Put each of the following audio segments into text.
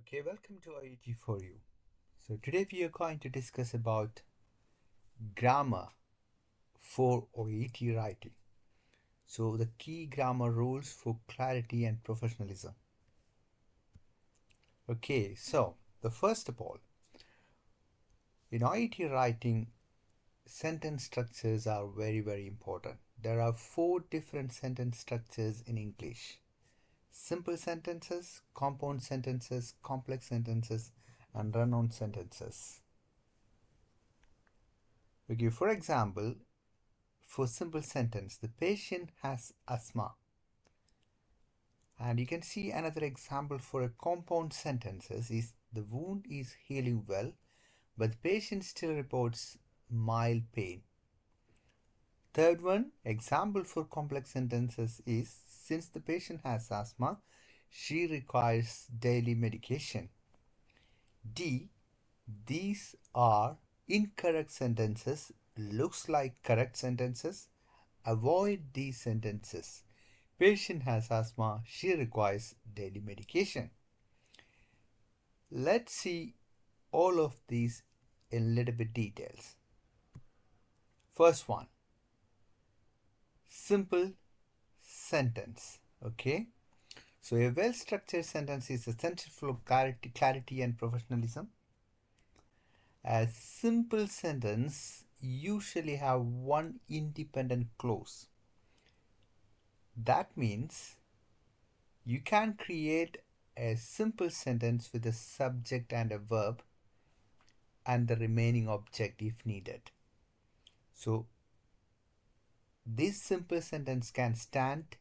Okay, welcome to IET for you. So today we are going to discuss about grammar for OET writing. So the key grammar rules for clarity and professionalism. Okay, so the first of all, in OET writing, sentence structures are very important. There are four different sentence structures in English: simple sentences, compound sentences, complex sentences, and run-on sentences. Okay, for example, for simple sentence, the patient has asthma. And you can see another example for a compound sentences is the wound is healing well, but the patient still reports mild pain. Third one, example for complex sentences is since the patient has asthma, she requires daily medication. D, these are incorrect sentences, looks like correct sentences. Avoid these sentences. Patient has asthma, she requires daily medication. Let's see all of these in a little bit details. First one, simple sentence. Okay, so a well-structured sentence is essential for clarity and professionalism. A simple sentence usually have one independent clause. That means you can create a simple sentence with a subject and a verb and the remaining object if needed. So this simple sentence can stand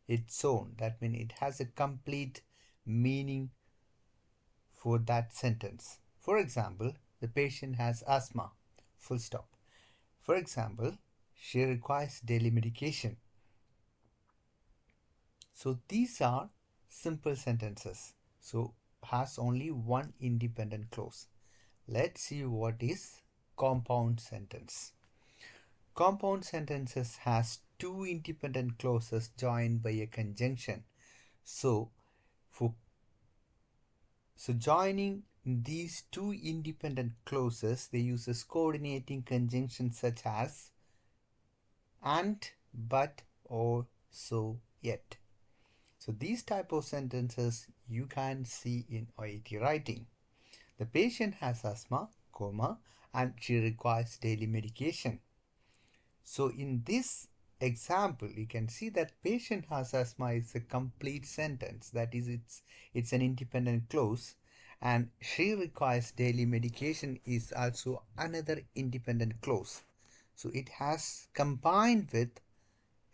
its own. That means it has a complete meaning for that sentence. For example, the patient has asthma, full stop. For example, she requires daily medication. So these are simple sentences. So has only one independent clause. Let's see what is compound sentence. Compound sentences has two independent clauses joined by a conjunction. So joining these two independent clauses, they use coordinating conjunctions such as and, but, or, so, yet. So these type of sentences you can see in OET writing. The patient has asthma, comma, and she requires daily medication. So in this example, you can see that patient has asthma is a complete sentence. That is, it's an independent clause, and she requires daily medication is also another independent clause. So it has combined with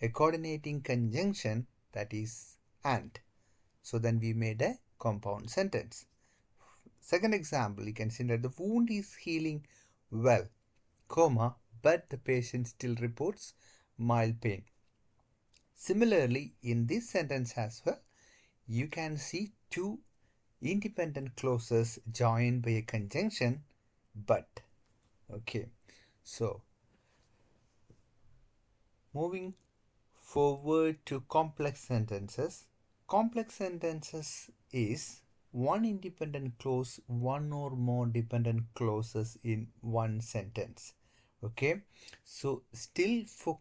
a coordinating conjunction, that is and. So then we made a compound sentence. Second example, you can see that the wound is healing well, comma, but the patient still reports mild pain. Similarly, in this sentence as well, you can see two independent clauses joined by a conjunction but. Okay, so moving forward to complex sentences. Complex sentences is one independent clause, one or more dependent clauses in one sentence. Okay, so still for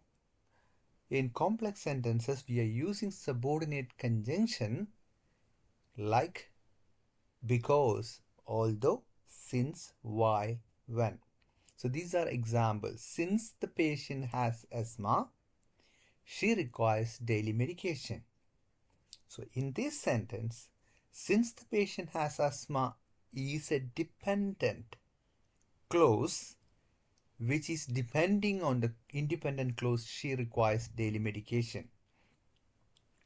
in complex sentences we are using subordinate conjunction like because, although, since, while, when. So these are examples. Since the patient has asthma, she requires daily medication. So in this sentence, since the patient has asthma is a dependent clause which is depending on the independent clause she requires daily medication.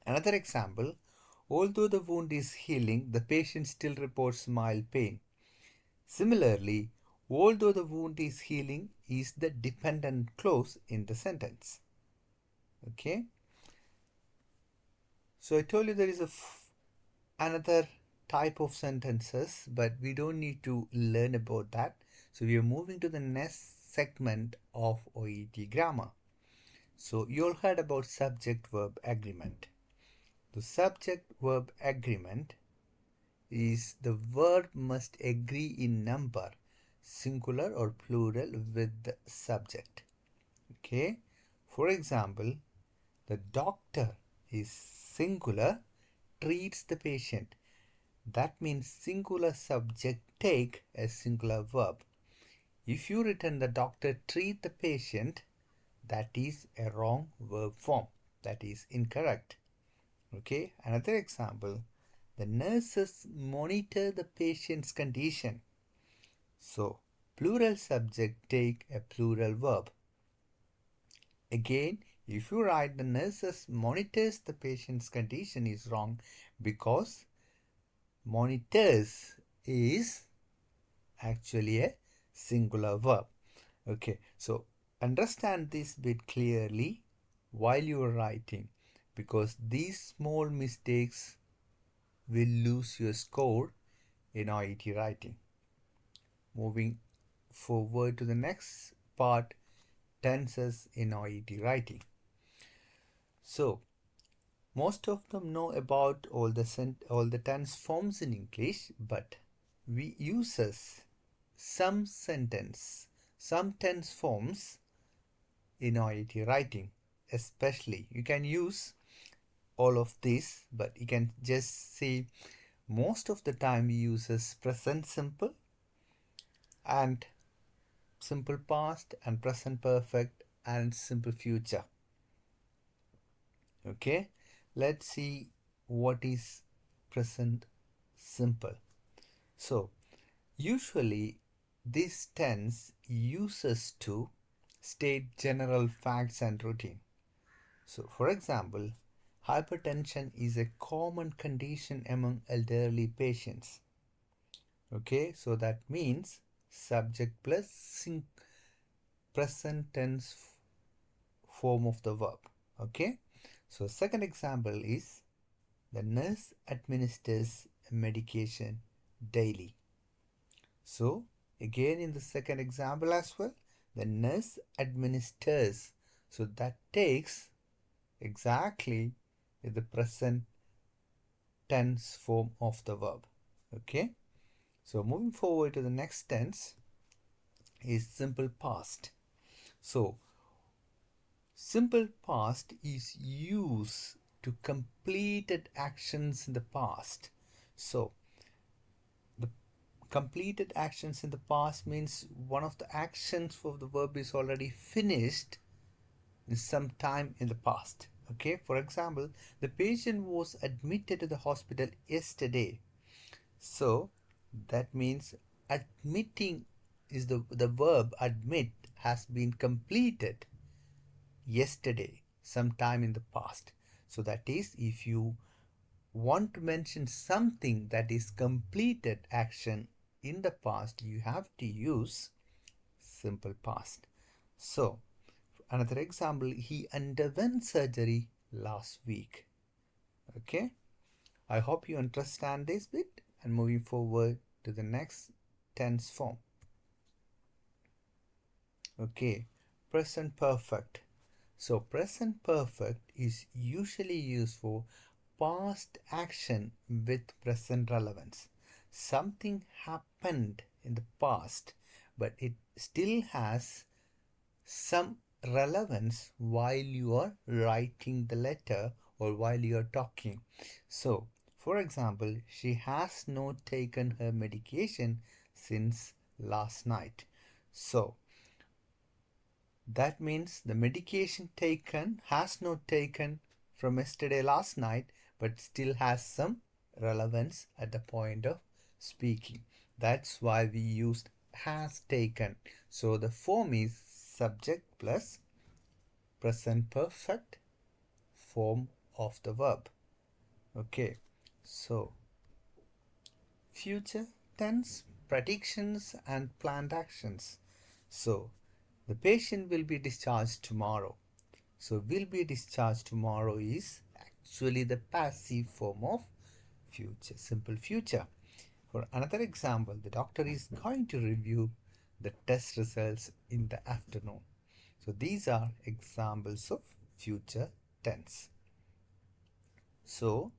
Another example, although the wound is healing, the patient still reports mild pain. Similarly, although the wound is healing is the dependent clause in the sentence. Okay. So I told you there is another type of sentences, but we don't need to learn about that. So we are moving to the next segment of OET grammar. So you all heard about subject-verb agreement. The subject-verb agreement is the verb must agree in number, singular or plural, with the subject. Okay, for example, the doctor is singular, treats the patient. That means singular subject take a singular verb. If you written the doctor treat the patient, that is a wrong verb form. That is incorrect. Okay, another example, the nurses monitor the patient's condition. So, plural subject take a plural verb. Again, if you write the nurses monitors the patient's condition is wrong because monitors is actually a singular verb. Okay, so understand this bit clearly while you are writing, because these small mistakes will lose your score in OET writing. Moving forward to the next part, tenses in OET writing. So most of them know about all the tense forms in English, but we uses some tense forms in OET writing. Especially, you can use all of this, but you can just see most of the time we uses present simple and simple past and present perfect and simple future. Okay, let's see what is present simple. So usually this tense uses to state general facts and routine. So for example, hypertension is a common condition among elderly patients. Okay, so that means subject plus present tense form of the verb. Okay, so second example is the nurse administers medication daily. So again in the second example as well, the nurse administers, so that takes exactly the present tense form of the verb. Okay, so moving forward to the next tense is simple past. So simple past is used to completed actions in the past. So the completed actions in the past means one of the actions for the verb is already finished in some time in the past. Okay, for example, the patient was admitted to the hospital yesterday. So that means admitting is the verb admit has been completed yesterday, sometime in the past. So that is, if you want to mention something that is completed action in the past, you have to use simple past. So another example, he underwent surgery last week. Okay, I hope you understand this bit, and moving forward to the next tense form. Okay, present perfect. So present perfect is usually used for past action with present relevance. Something happened in the past, but it still has some relevance while you are writing the letter or while you are talking. So, for example, she has not taken her medication since last night. So, that means the medication taken has not taken from yesterday last night, but still has some relevance at the point of speaking. That's why we used has taken. So the form is subject plus present perfect form of the verb. Okay, so future tense, predictions and planned actions. So the patient will be discharged tomorrow. So will be discharged tomorrow is actually the passive form of future, simple future. For another example, the doctor is going to review the test results in the afternoon. So these are examples of future tense. So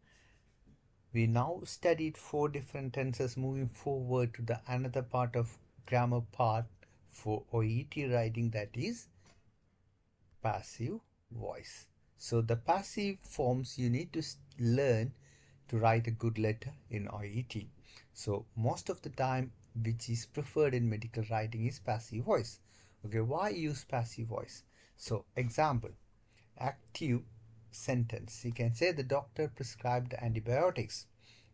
We now studied 4 different tenses. Moving forward to the another part of grammar part for OET writing, that is passive voice. So the passive forms you need to learn to write a good letter in OET. So most of the time which is preferred in medical writing is passive voice. Okay, why use passive voice? So example, active sentence. You can say the doctor prescribed antibiotics.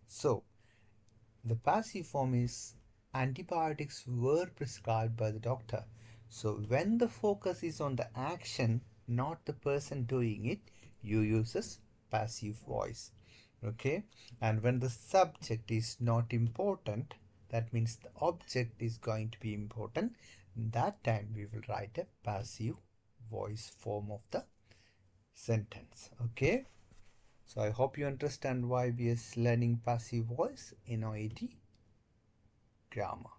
So the passive form is antibiotics were prescribed by the doctor. So when the focus is on the action, not the person doing it, you uses passive voice. Okay, and when the subject is not important, that means the object is going to be important. That time we will write a passive voice form of the sentence. Okay, so I hope you understand why we are learning passive voice in OET grammar.